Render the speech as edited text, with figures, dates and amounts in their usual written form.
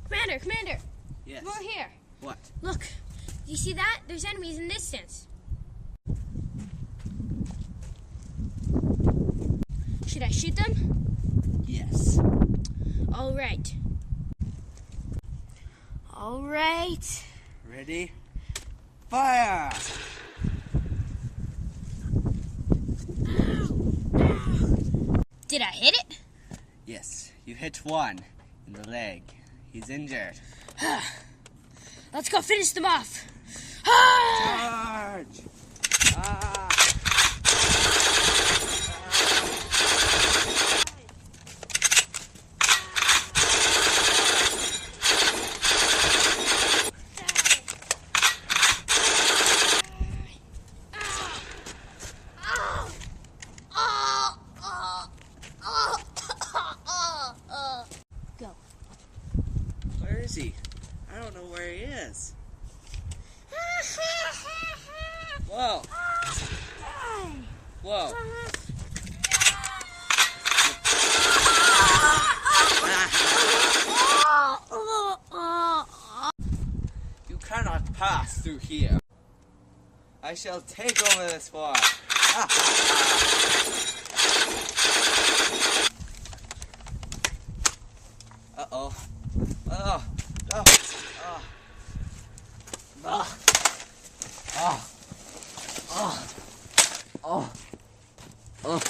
Commander! Yes. More here. What? Look, do you see that? There's enemies in the distance. Should I shoot them? Yes. All right. Ready? Fire! Did I hit it? Yes, you hit one in the leg. He's injured. Let's go finish them off. Charge! Ah! Go. Where is he? I don't know where he is. Whoa! Whoa! You cannot pass through here. I shall take over this fort. Uh-oh. Oh. Oh. Oh. Oh. Oh. Oh. Oh.